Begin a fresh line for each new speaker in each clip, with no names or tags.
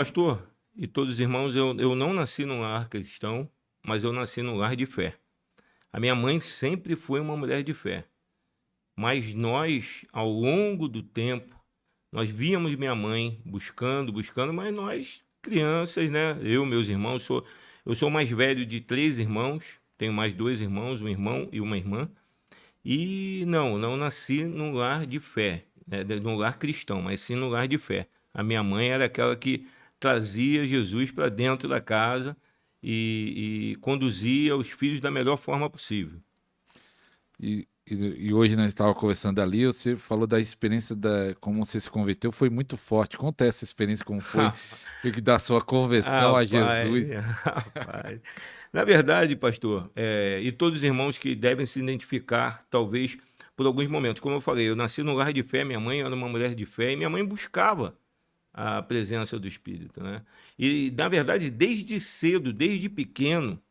Pastor e todos os irmãos, eu não nasci num lar cristão, mas eu nasci num lar de fé. A minha mãe sempre foi uma mulher de fé, mas nós, ao longo do tempo, nós víamos minha mãe buscando, mas nós, crianças, né? Eu, meus irmãos, eu sou o mais velho de 3 irmãos, tenho mais 2 irmãos, um irmão e uma irmã, e não nasci num lar de fé, né, num lar cristão, mas sim num lar de fé. A minha mãe era aquela que trazia Jesus para dentro da casa e conduzia os filhos da melhor forma possível.
E hoje nós estávamos conversando ali, você falou da experiência como você se converteu, foi muito forte. Conta essa experiência, como foi da sua conversão a
Rapaz,
Jesus.
rapaz. Na verdade, pastor, e todos os irmãos que devem se identificar, talvez, por alguns momentos. Como eu falei, eu nasci num lar de fé, minha mãe era uma mulher de fé, e minha mãe buscava a presença do Espírito, né? E, na verdade, desde cedo, desde pequeno,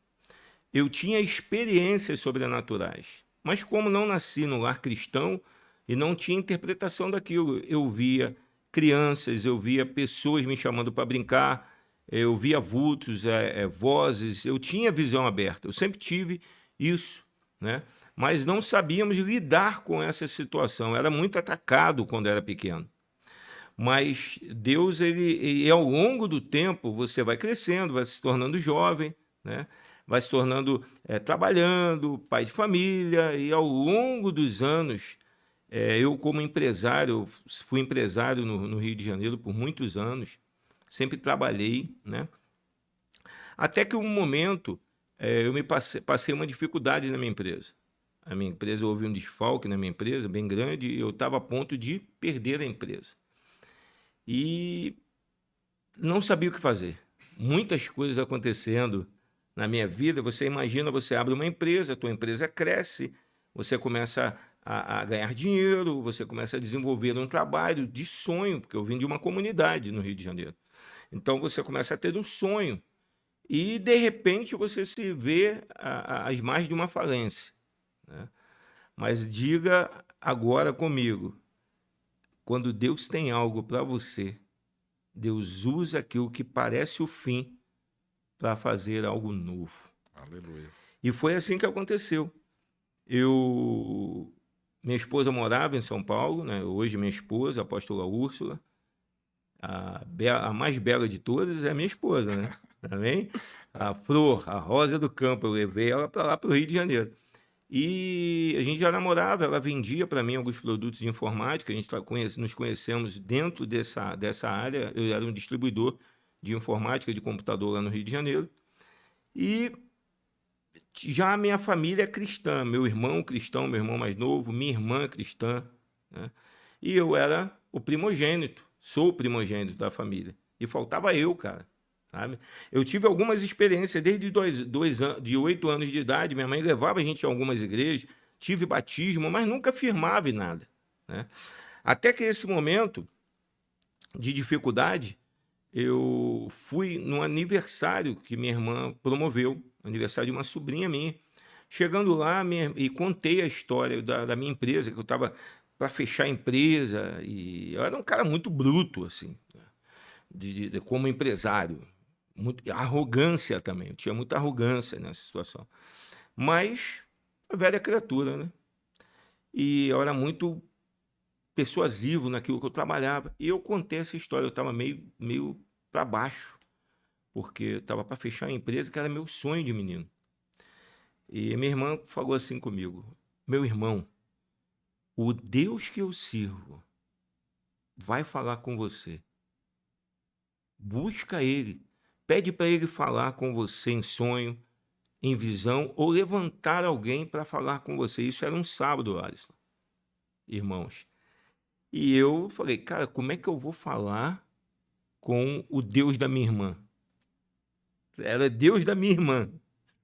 eu tinha experiências sobrenaturais. Mas como não nasci no lar cristão e não tinha interpretação daquilo, eu via crianças, eu via pessoas me chamando para brincar, eu via vultos, vozes, eu tinha visão aberta, eu sempre tive isso, né? Mas não sabíamos lidar com essa situação, era muito atacado quando era pequeno. Mas Deus, e ao longo do tempo, você vai crescendo, vai se tornando jovem, né? Vai se tornando, trabalhando, pai de família, e ao longo dos anos, eu como empresário, fui empresário no Rio de Janeiro por muitos anos, sempre trabalhei, né? Até que um momento, eu passei uma dificuldade na minha empresa. A minha empresa, houve um desfalque na minha empresa, bem grande, e eu estava a ponto de perder a empresa. E não sabia o que fazer. Muitas coisas acontecendo na minha vida. Você imagina, você abre uma empresa, a tua empresa cresce, você começa a ganhar dinheiro, você começa a desenvolver um trabalho de sonho, porque eu vim de uma comunidade no Rio de Janeiro. Então você começa a ter um sonho e de repente você se vê às margens de uma falência, né? Mas diga agora comigo, quando Deus tem algo para você, Deus usa aquilo que parece o fim para fazer algo novo.
Aleluia.
E foi assim que aconteceu. Minha esposa morava em São Paulo, né? Hoje minha esposa, a apóstola Úrsula, a mais bela de todas é a minha esposa, né? Amém? A flor, a rosa do campo, eu levei ela para lá, para o Rio de Janeiro. E a gente já namorava, ela vendia para mim alguns produtos de informática, a gente nos conhecemos dentro dessa área, eu era um distribuidor de informática, de computador lá no Rio de Janeiro, e já a minha família é cristã, meu irmão cristão, meu irmão mais novo, minha irmã cristã, né? E eu era o primogênito, sou o primogênito da família, e faltava eu, cara. Sabe? Eu tive algumas experiências desde de 8 anos de idade. Minha mãe levava a gente a algumas igrejas, tive batismo, mas nunca firmava em nada, né? Até que esse momento de dificuldade, eu fui no aniversário que minha irmã promoveu, aniversário de uma sobrinha minha. Chegando lá, e contei a história da minha empresa, que eu estava para fechar a empresa, e eu era um cara muito bruto, assim, né? Como empresário. Arrogância também, eu tinha muita arrogância nessa situação. Mas a velha criatura, né? E eu era muito persuasivo naquilo que eu trabalhava. E eu contei essa história, eu estava meio para baixo, porque eu estava para fechar a empresa, que era meu sonho de menino. E minha irmã falou assim comigo: meu irmão, o Deus que eu sirvo vai falar com você. Busca ele. Pede para ele falar com você em sonho, em visão, ou levantar alguém para falar com você. Isso era um sábado, Alisson, irmãos. E eu falei, cara, como é que eu vou falar com o Deus da minha irmã? Era Deus da minha irmã.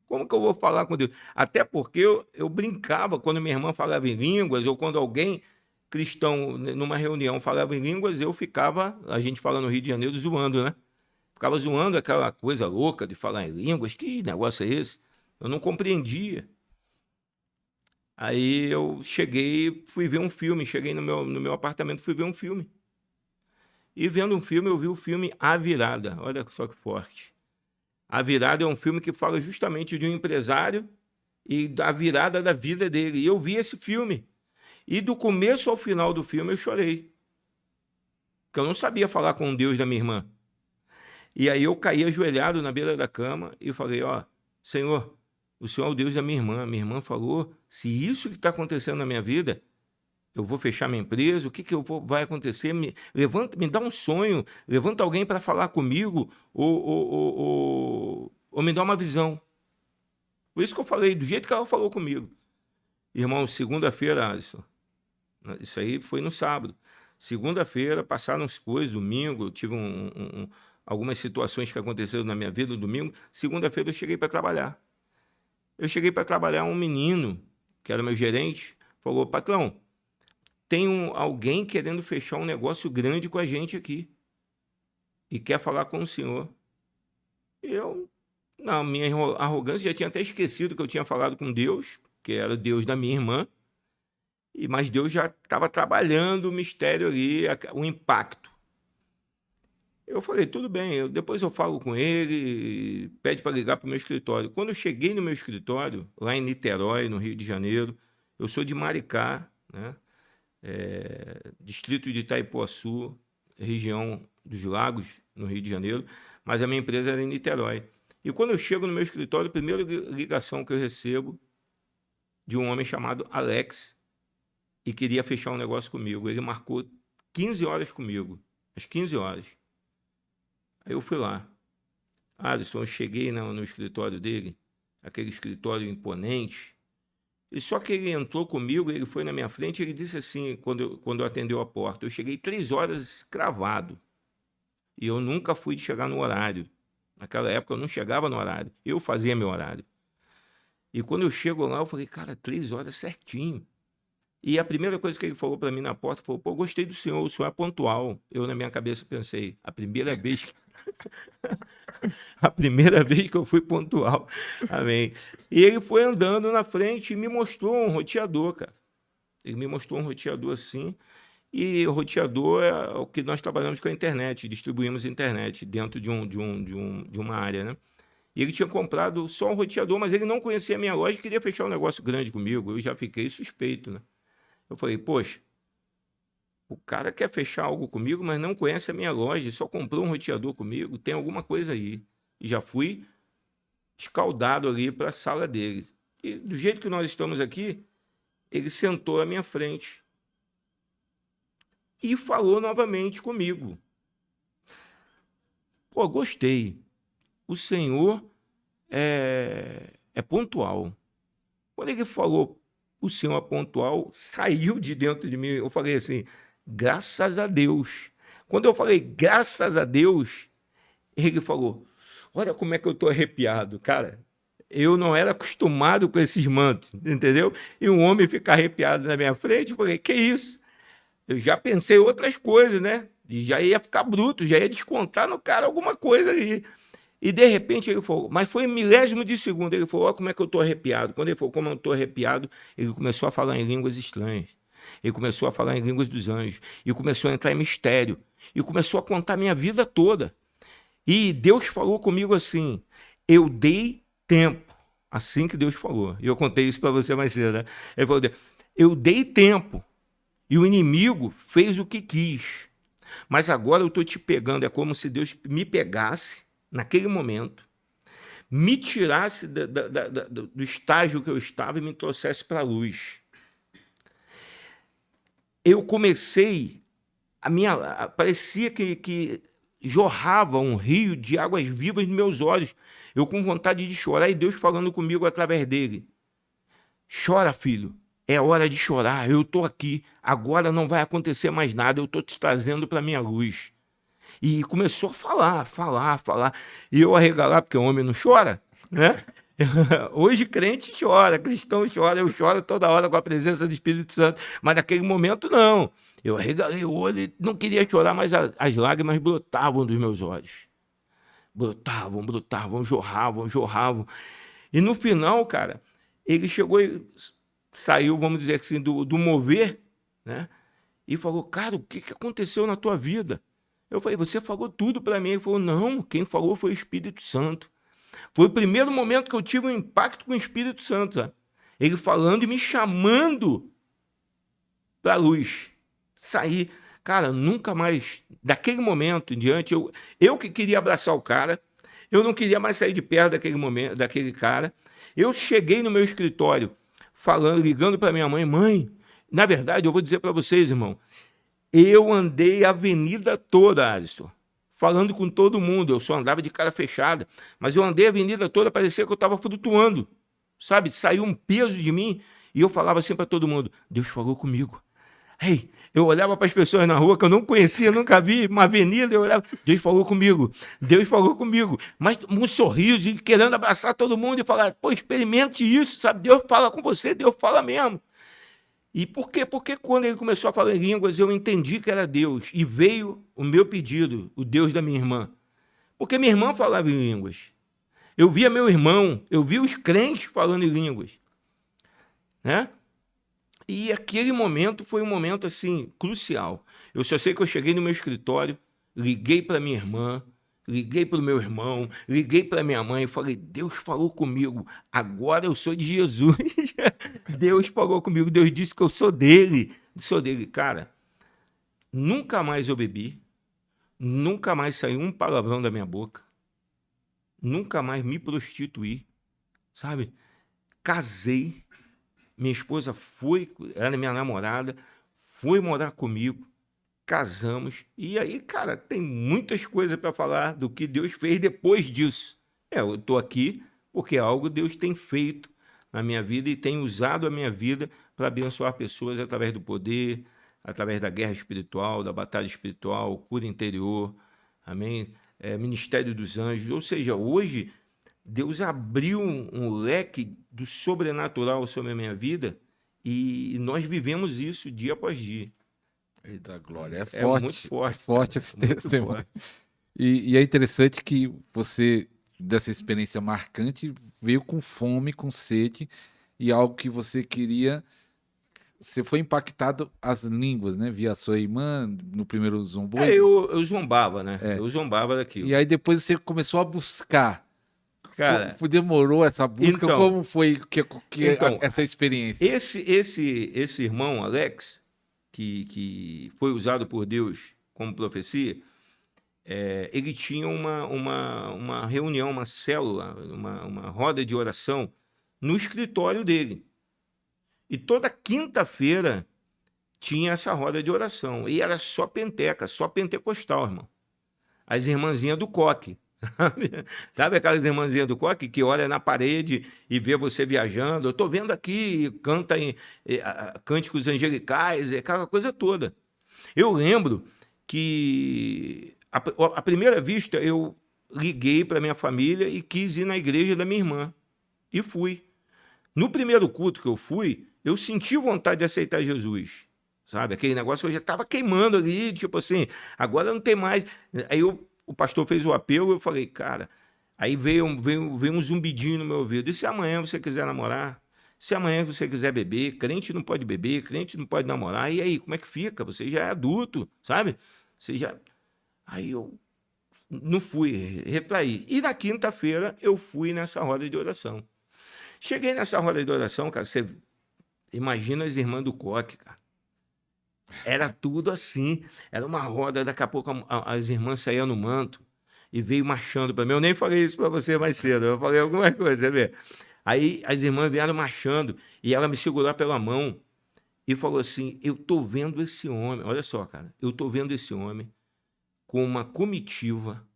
Como que eu vou falar com Deus? Até porque eu brincava quando minha irmã falava em línguas, ou quando alguém cristão numa reunião falava em línguas, eu ficava, a gente fala no Rio de Janeiro, zoando, né? Ficava zoando aquela coisa louca de falar em línguas. Que negócio é esse? Eu não compreendia. Aí eu cheguei, fui ver um filme, cheguei no meu apartamento, fui ver um filme. E vendo um filme, eu vi o filme A Virada. Olha só que forte. A Virada é um filme que fala justamente de um empresário e da virada da vida dele. E eu vi esse filme. E do começo ao final do filme eu chorei. Porque eu não sabia falar com o Deus da minha irmã. E aí eu caí ajoelhado na beira da cama e falei, ó, Senhor, o Senhor é o Deus da minha irmã. Minha irmã falou, se isso que está acontecendo na minha vida, eu vou fechar minha empresa, o que vai acontecer? Levanta, me dá um sonho, levanta alguém para falar comigo ou me dá uma visão. Por isso que eu falei, do jeito que ela falou comigo. Irmão, segunda-feira, Alisson, isso aí foi no sábado. Segunda-feira, passaram as coisas, domingo, eu tive algumas situações que aconteceram na minha vida no domingo. Segunda-feira eu cheguei para trabalhar. Eu cheguei para trabalhar, um menino, que era meu gerente, falou, patrão, tem alguém querendo fechar um negócio grande com a gente aqui e quer falar com o senhor. Eu, na minha arrogância, já tinha até esquecido que eu tinha falado com Deus, que era o Deus da minha irmã, mas Deus já estava trabalhando o mistério ali, o impacto. Eu falei, tudo bem, depois eu falo com ele, pede para ligar para o meu escritório. Quando eu cheguei no meu escritório, lá em Niterói, no Rio de Janeiro, eu sou de Maricá, né? Distrito de Itaipuaçu, região dos Lagos, no Rio de Janeiro, mas a minha empresa era em Niterói. E quando eu chego no meu escritório, a primeira ligação que eu recebo de um homem chamado Alex, e queria fechar um negócio comigo. Ele marcou 15 horas comigo, às 15 horas. Aí eu fui lá. Alisson, eu cheguei no escritório dele, aquele escritório imponente, e só que ele entrou comigo, ele foi na minha frente, ele disse assim, quando atendeu a porta, eu cheguei 3 horas cravado, e eu nunca fui de chegar no horário. Naquela época eu não chegava no horário, eu fazia meu horário. E quando eu chego lá, eu falei, cara, 3 horas certinho. E a primeira coisa que ele falou para mim na porta, falou, pô, gostei do senhor, o senhor é pontual. Eu, na minha cabeça, pensei, a primeira vez que eu fui pontual. Amém. E ele foi andando na frente e me mostrou um roteador, cara. Ele me mostrou um roteador assim, e o roteador é o que nós trabalhamos com a internet, distribuímos internet dentro de uma área, né? E ele tinha comprado só um roteador, mas ele não conhecia a minha loja e queria fechar um negócio grande comigo. Eu já fiquei suspeito, né? Eu falei, poxa, o cara quer fechar algo comigo, mas não conhece a minha loja, só comprou um roteador comigo, tem alguma coisa aí. E já fui escaldado ali para a sala dele. E do jeito que nós estamos aqui, ele sentou à minha frente e falou novamente comigo. Pô, gostei. O senhor é pontual. Quando ele falou, o senhor é pontual, saiu de dentro de mim. Eu falei assim, graças a Deus. Quando eu falei, graças a Deus, ele falou, olha como é que eu estou arrepiado. Cara, eu não era acostumado com esses mantos, entendeu? E um homem ficar arrepiado na minha frente, eu falei, que isso? Eu já pensei outras coisas, né? E já ia ficar bruto, já ia descontar no cara alguma coisa ali. E, de repente, ele falou, mas foi em milésimo de segundo, ele falou, olha como é que eu estou arrepiado. Quando ele falou, como eu estou arrepiado, ele começou a falar em línguas estranhas. Ele começou a falar em línguas dos anjos. E começou a entrar em mistério. E começou a contar a minha vida toda. E Deus falou comigo assim, eu dei tempo. Assim que Deus falou. E eu contei isso para você mais cedo, né? Ele falou, eu dei tempo. E o inimigo fez o que quis. Mas agora eu estou te pegando. É como se Deus me pegasse naquele momento, me tirasse do estágio que eu estava e me trouxesse para a luz. Eu comecei, parecia que jorrava um rio de águas vivas nos meus olhos, eu com vontade de chorar e Deus falando comigo através dele. Chora, filho, é hora de chorar, eu estou aqui, agora não vai acontecer mais nada, eu estou te trazendo para a minha luz. E começou a falar. E eu arregalar, porque o homem não chora, né? Hoje crente chora, cristão chora, eu choro toda hora com a presença do Espírito Santo, mas naquele momento não. Eu arregalei o olho e não queria chorar, mas as lágrimas brotavam dos meus olhos. Brotavam, jorravam. E no final, cara, ele chegou e saiu, vamos dizer assim, do mover, né? E falou, cara, o que aconteceu na tua vida? Eu falei, você falou tudo para mim. Ele falou, não, quem falou foi o Espírito Santo. Foi o primeiro momento que eu tive um impacto com o Espírito Santo, sabe? Ele falando e me chamando para a luz. Saí. Cara, nunca mais, daquele momento em diante, eu que queria abraçar o cara, eu não queria mais sair de perto daquele momento, daquele cara. Eu cheguei no meu escritório falando, ligando para minha mãe, na verdade, eu vou dizer para vocês, irmão, eu andei a avenida toda, Alisson, falando com todo mundo, eu só andava de cara fechada, mas eu andei a avenida toda, parecia que eu estava flutuando, sabe? Saiu um peso de mim e eu falava assim para todo mundo, Deus falou comigo. Ei, eu olhava para as pessoas na rua que eu não conhecia, nunca vi, uma avenida, eu olhava, Deus falou comigo, mas um sorriso e querendo abraçar todo mundo e falar, pô, experimente isso, sabe? Deus fala com você, Deus fala mesmo. E por quê? Porque quando ele começou a falar em línguas, eu entendi que era Deus. E veio o meu pedido, o Deus da minha irmã. Porque minha irmã falava em línguas. Eu via meu irmão, eu via os crentes falando em línguas. Né? E aquele momento foi um momento, assim, crucial. Eu só sei que eu cheguei no meu escritório, liguei para minha irmã, liguei para o meu irmão, liguei para minha mãe e falei, Deus falou comigo, agora eu sou de Jesus. Deus falou comigo, Deus disse que eu sou dele. Cara, nunca mais eu bebi, nunca mais saiu um palavrão da minha boca, nunca mais me prostituí, sabe? Casei, minha esposa foi, era minha namorada, foi morar comigo, casamos, e aí, cara, tem muitas coisas para falar do que Deus fez depois disso. Eu estou aqui porque algo Deus tem feito na minha vida e tem usado a minha vida para abençoar pessoas através do poder, através da guerra espiritual, da batalha espiritual, cura interior, amém? Ministério dos anjos, ou seja, hoje Deus abriu um leque do sobrenatural sobre a minha vida e nós vivemos isso dia após dia.
Eita glória, é
É muito
forte,
forte,
é forte
cara,
esse
muito
testemunho.
forte.
E é interessante que você, dessa experiência marcante, veio com fome, com sede, e algo que você queria. Você foi impactado as línguas, né? Via a sua irmã no primeiro zombou.
Eu zombava, né? Eu zombava daquilo.
E aí depois você começou a buscar.
Cara,
Demorou essa busca?
então,
Como foi essa experiência?
esse irmão, Alex, que foi usado por Deus como profecia, ele tinha uma reunião, uma célula, uma roda de oração no escritório dele. E toda quinta-feira tinha essa roda de oração. E era só penteca, só pentecostal, irmão. As irmãzinhas do coque. Sabe aquelas irmãzinhas do coque que olha na parede e vê você viajando? Eu estou vendo aqui, canta em cânticos angelicais, aquela coisa toda. Eu lembro que, à primeira vista, eu liguei para minha família e quis ir na igreja da minha irmã. E fui. No primeiro culto que eu fui, eu senti vontade de aceitar Jesus. Sabe? Aquele negócio que eu já estava queimando ali, tipo assim, agora não tem mais. Aí o pastor fez o apelo, eu falei, cara, aí veio um zumbidinho no meu ouvido. E se amanhã você quiser namorar? Se amanhã você quiser beber? Crente não pode beber, crente não pode namorar. E aí, como é que fica? Você já é adulto, sabe? Você já... Aí eu não fui, retraí. E na quinta-feira eu fui nessa roda de oração. Cheguei nessa roda de oração, cara, você imagina as irmãs do coque, cara. Era tudo assim, era uma roda, daqui a pouco as irmãs saíam no manto e veio marchando para mim. Eu nem falei isso para você mais cedo, eu falei alguma coisa, você vê. Aí as irmãs vieram marchando e ela me segurou pela mão e falou assim, eu tô vendo esse homem, olha só, cara, eu tô vendo esse homem com uma comitiva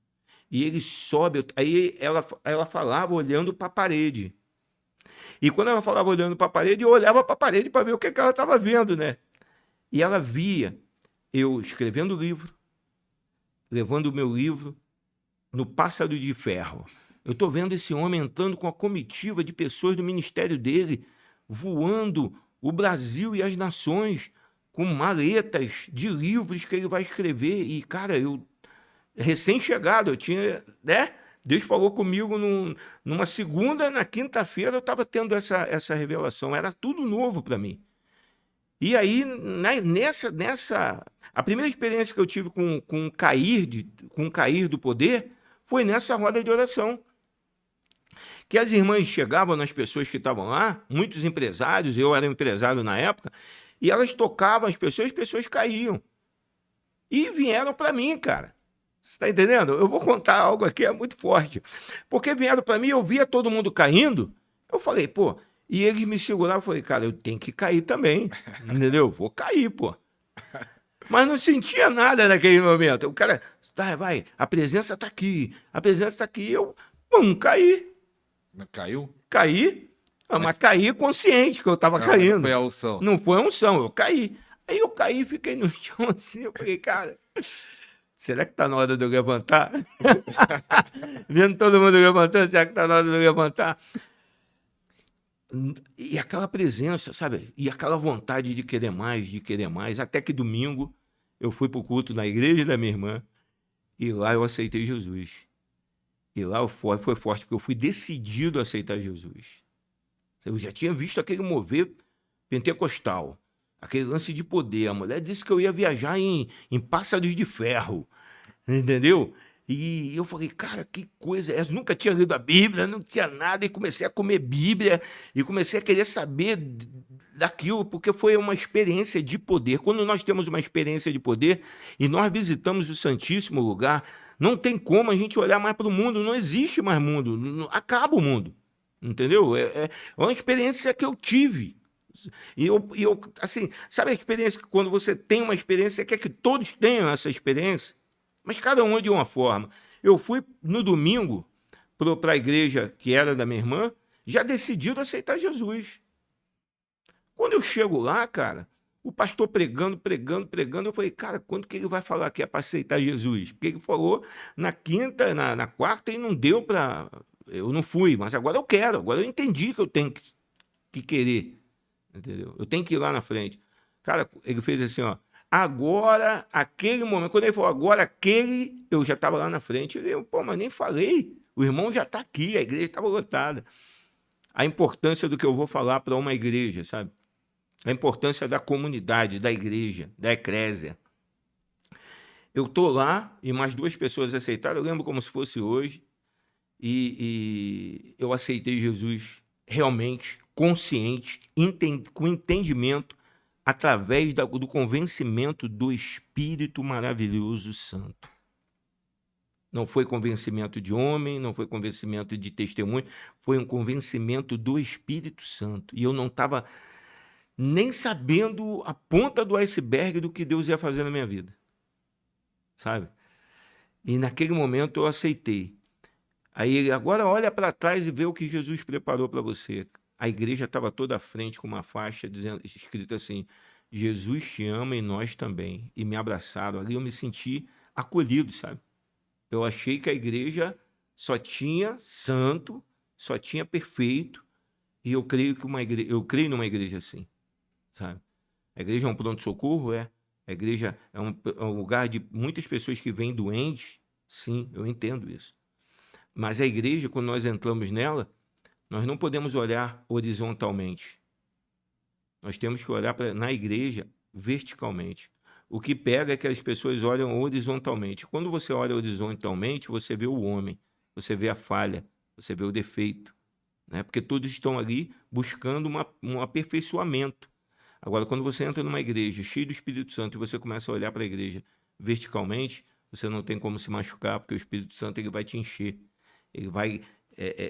e ele sobe, aí ela falava olhando para a parede. E quando ela falava olhando para a parede, eu olhava para a parede para ver o que ela estava vendo, né? E ela via eu escrevendo o livro, levando o meu livro no Pássaro de Ferro. Eu estou vendo esse homem entrando com a comitiva de pessoas do ministério dele, voando o Brasil e as nações com maletas de livros que ele vai escrever. E, cara, eu, recém-chegado, eu tinha, né? Deus falou comigo numa segunda, na quinta-feira eu estava tendo essa revelação. Era tudo novo para mim. E aí, a primeira experiência que eu tive com o cair do poder foi nessa roda de oração. Que as irmãs chegavam nas pessoas que estavam lá, muitos empresários, eu era empresário na época, e elas tocavam as pessoas caíam. E vieram para mim, cara. Você está entendendo? Eu vou contar algo aqui, é muito forte. Porque vieram para mim, eu via todo mundo caindo, eu falei, pô, e eles me seguraram, eu falei, cara, eu tenho que cair também, entendeu? Eu vou cair, pô. Mas não sentia nada naquele momento. O cara, tá, vai, a presença está aqui, eu, caí.
Não caiu?
Caí, mas caí consciente que eu estava caindo.
Não foi a unção.
Não foi a unção, eu caí. Aí eu caí, fiquei no chão assim, eu falei, cara, será que tá na hora de eu levantar? Vendo todo mundo levantando, será que tá na hora de eu levantar? E aquela presença, sabe? E aquela vontade de querer mais, até que domingo eu fui pro culto na igreja da minha irmã e lá eu aceitei Jesus. E lá foi forte, porque eu fui decidido a aceitar Jesus. Eu já tinha visto aquele mover pentecostal, aquele lance de poder. A mulher disse que eu ia viajar em pássaros de ferro, entendeu? E eu falei, cara, que coisa é essa? Nunca tinha lido a Bíblia, não tinha nada, e comecei a comer Bíblia, e comecei a querer saber daquilo, porque foi uma experiência de poder. Quando nós temos uma experiência de poder, e nós visitamos o Santíssimo Lugar, não tem como a gente olhar mais para o mundo, não existe mais mundo, acaba o mundo, entendeu? É uma experiência que eu tive. E eu, assim, sabe a experiência que quando você tem uma experiência, você quer que todos tenham essa experiência? Mas cada um de uma forma. Eu fui no domingo para a igreja que era da minha irmã, já decidido aceitar Jesus. Quando eu chego lá, cara, o pastor pregando, eu falei, cara, quando que ele vai falar que é para aceitar Jesus? Porque ele falou na quinta, na quarta, e não deu para... Eu não fui, mas agora eu quero, agora eu entendi que eu tenho que querer, entendeu? Eu tenho que ir lá na frente. Cara, ele fez assim, ó, agora, aquele momento, quando ele falou agora, eu já estava lá na frente, eu, pô, mas nem falei, o irmão já está aqui, a igreja estava lotada. A importância do que eu vou falar para uma igreja, sabe? A importância da comunidade, da igreja, da eclésia. Eu estou lá e mais 2 pessoas aceitaram, eu lembro como se fosse hoje, e eu aceitei Jesus realmente, consciente, com entendimento, através do convencimento do Espírito maravilhoso Santo. Não foi convencimento de homem, não foi convencimento de testemunho, foi um convencimento do Espírito Santo. E eu não estava nem sabendo a ponta do iceberg do que Deus ia fazer na minha vida, sabe? E naquele momento eu aceitei. Aí agora olha para trás e vê o que Jesus preparou para você. A igreja estava toda à frente com uma faixa escrita assim, Jesus te ama e nós também. E me abraçaram. Ali eu me senti acolhido, sabe? Eu achei que a igreja só tinha santo, só tinha perfeito, e eu creio numa igreja assim, sabe? A igreja é um pronto-socorro, é. A igreja é um lugar de muitas pessoas que vêm doentes, sim, eu entendo isso. Mas a igreja, quando nós entramos nela, nós não podemos olhar horizontalmente. Nós temos que olhar na igreja verticalmente. O que pega é que as pessoas olham horizontalmente. Quando você olha horizontalmente, você vê o homem, você vê a falha, você vê o defeito, né? Porque todos estão ali buscando um aperfeiçoamento. Agora, quando você entra numa igreja cheia do Espírito Santo e você começa a olhar para a igreja verticalmente, você não tem como se machucar, porque o Espírito Santo ele vai te encher. Ele vai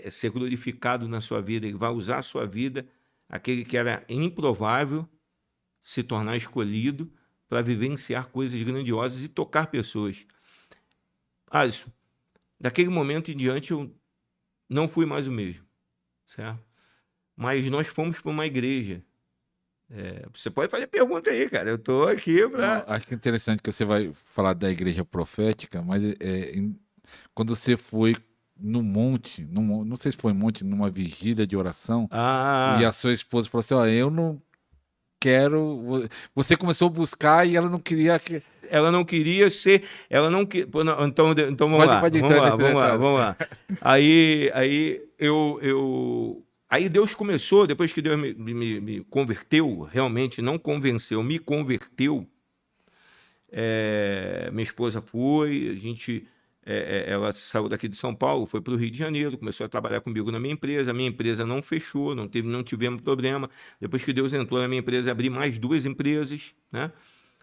ser glorificado na sua vida, ele vai usar a sua vida, aquele que era improvável, se tornar escolhido para vivenciar coisas grandiosas e tocar pessoas. Alisson, daquele momento em diante eu não fui mais o mesmo, certo? Mas nós fomos para uma igreja. Você pode fazer pergunta aí, cara. Eu estou aqui para...
Acho que é interessante que você vai falar da igreja profética, mas quando você foi no monte, não sei se foi monte, numa vigília de oração, e a sua esposa falou assim, ó, eu não quero... Você começou a buscar e ela não queria...
Ela não queria ser... Então vamos lá. Aí eu Aí Deus começou, depois que Deus me converteu, realmente não convenceu, me converteu. Minha esposa foi, ela saiu daqui de São Paulo, foi para o Rio de Janeiro, começou a trabalhar comigo na minha empresa não fechou, não tivemos problema. Depois que Deus entrou na minha empresa, abri mais 2 empresas, né?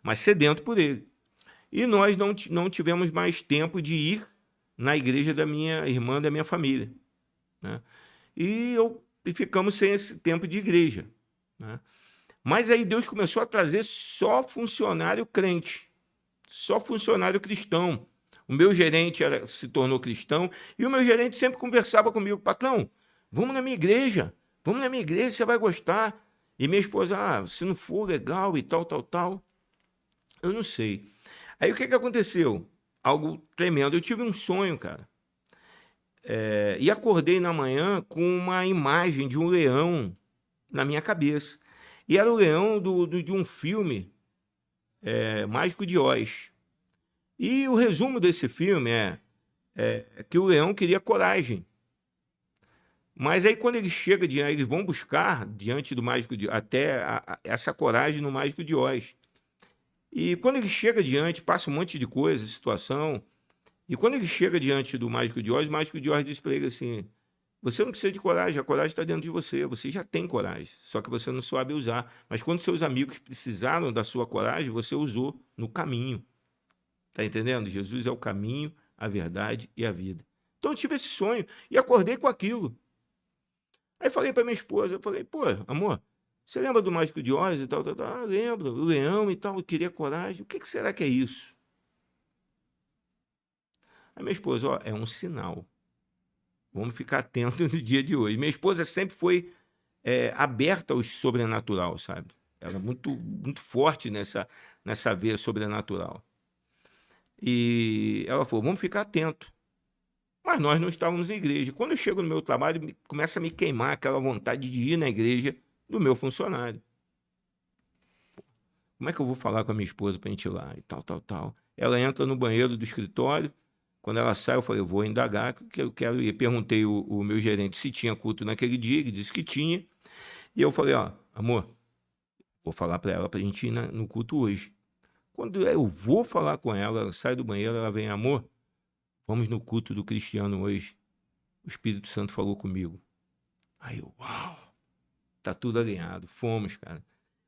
Mas sedento por ele. E nós não tivemos mais tempo de ir na igreja da minha irmã, da minha família, né? E ficamos sem esse tempo de igreja, né? Mas aí Deus começou a trazer só funcionário crente, só funcionário cristão. O meu gerente se tornou cristão e o meu gerente sempre conversava comigo: patrão, vamos na minha igreja, você vai gostar. E minha esposa: se não for legal e tal. Eu não sei. Aí o que aconteceu? Algo tremendo. Eu tive um sonho, cara. E acordei na manhã com uma imagem de um leão na minha cabeça. E era o leão de um filme, Mágico de Oz. E o resumo desse filme é que o leão queria coragem. Mas aí quando ele chega, eles vão buscar diante do Mágico de Oz, essa coragem no Mágico de Oz. E quando ele chega diante, passa um monte de coisa, situação. E quando ele chega diante do Mágico de Oz, o Mágico de Oz diz para ele assim: você não precisa de coragem, a coragem está dentro de você já tem coragem, só que você não sabe usar. Mas quando seus amigos precisaram da sua coragem, você usou no caminho. Está entendendo? Jesus é o caminho, a verdade e a vida. Então eu tive esse sonho e acordei com aquilo. Aí falei para minha esposa, pô, amor, você lembra do Mágico de Oz e tal? Lembro, o leão e tal, eu queria coragem. O que será que é isso? A minha esposa: é um sinal. Vamos ficar atentos no dia de hoje. Minha esposa sempre foi aberta ao sobrenatural, sabe? Ela é muito, muito forte nessa veia sobrenatural. E ela falou: vamos ficar atento. Mas nós não estávamos em igreja. Quando eu chego no meu trabalho, começa a me queimar aquela vontade de ir na igreja do meu funcionário. Como é que eu vou falar com a minha esposa para a gente ir lá? E tal. Ela entra no banheiro do escritório. Quando ela sai, eu falei: eu vou indagar, que eu quero ir. Perguntei o meu gerente se tinha culto naquele dia, ele disse que tinha. E eu falei: amor, vou falar para ela para a gente ir no culto hoje. Quando eu vou falar com ela, ela sai do banheiro, ela vem: amor, vamos no culto do Cristiano hoje. O Espírito Santo falou comigo. Aí eu: uau, tá tudo alinhado. Fomos, cara.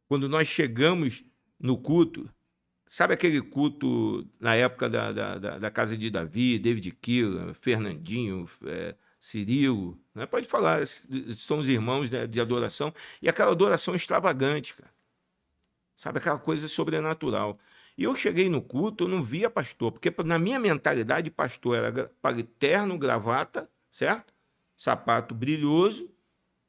Quando nós chegamos no culto, sabe aquele culto na época da casa de Davi, David Killa, Fernandinho, Cirilo, né? Pode falar, são os irmãos, né, de adoração, e aquela adoração extravagante, cara. Sabe, aquela coisa sobrenatural. E eu cheguei no culto, eu não via pastor, porque na minha mentalidade, pastor era terno, gravata, certo? Sapato brilhoso,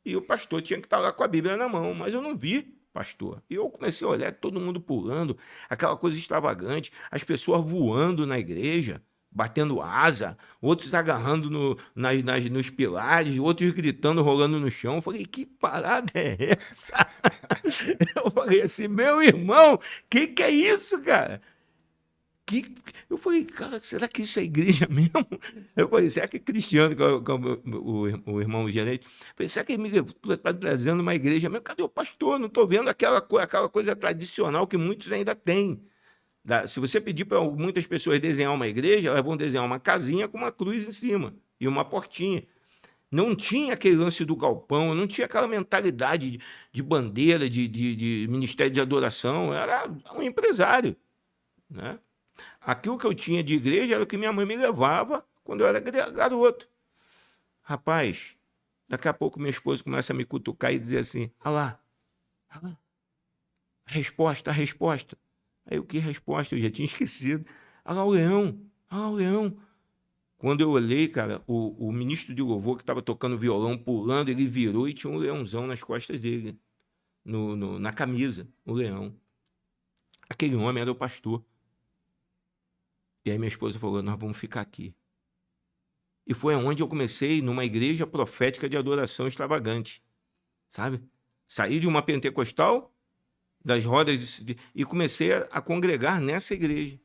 e o pastor tinha que estar lá com a Bíblia na mão, mas eu não vi pastor. E eu comecei a olhar todo mundo pulando, aquela coisa extravagante, as pessoas voando na igreja, batendo asa, outros agarrando nos pilares, outros gritando, rolando no chão. Eu falei: que parada é essa? Eu falei assim: meu irmão, que é isso, cara? Eu falei: cara, será que isso é igreja mesmo? Eu falei: será que é Cristiano, que é o irmão gerente? Eu falei: será que ele está trazendo uma igreja mesmo? Cadê o pastor? Não estou vendo aquela coisa tradicional que muitos ainda têm. Se você pedir para muitas pessoas desenhar uma igreja, elas vão desenhar uma casinha com uma cruz em cima e uma portinha. Não tinha aquele lance do galpão, não tinha aquela mentalidade de bandeira, de ministério de adoração. Era um empresário, né? Aquilo que eu tinha de igreja era o que minha mãe me levava quando eu era garoto. Rapaz, daqui a pouco minha esposa começa a me cutucar e dizer assim: olha lá, a resposta. Aí o que resposta? Eu já tinha esquecido. Olha lá o leão. Quando eu olhei, cara, o ministro de louvor que estava tocando violão, pulando, ele virou e tinha um leãozão nas costas dele, na camisa, o leão. Aquele homem era o pastor. E aí minha esposa falou: nós vamos ficar aqui. E foi onde eu comecei, numa igreja profética de adoração extravagante, sabe? Saí de uma pentecostal, das rodas, e comecei a congregar nessa igreja.